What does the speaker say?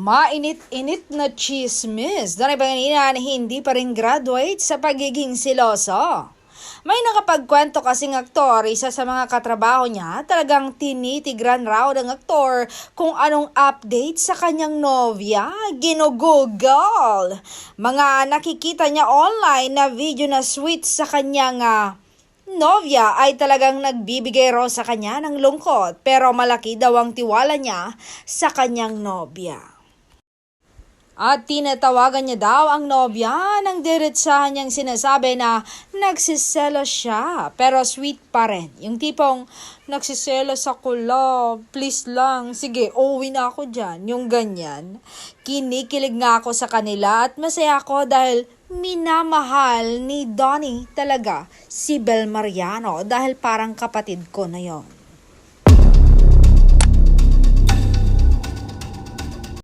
Mainit-init na chismis. Doon ay kanina na hindi pa rin graduate sa pagiging siloso. May nakapagkwento kasing aktor, isa sa mga katrabaho niya, talagang tinitigran raw ng aktor kung anong update sa kanyang nobya. Ginugugol. Mga nakikita niya online na video na sweet sa kanyang nobya ay talagang nagbibigay raw sa kanya ng lungkot, pero malaki daw ang tiwala niya sa kanyang nobya. At tinatawagan niya daw ang nobya nang diretsahan niyang sinasabi na nagsiselos siya, pero sweet pa rin. Yung tipong, nagsiselos ako love, please lang, sige, uwi na ako dyan. Yung ganyan. Kinikilig nga ako sa kanila at masaya ako dahil minamahal ni Donnie talaga si Bel Mariano dahil parang kapatid ko na yon.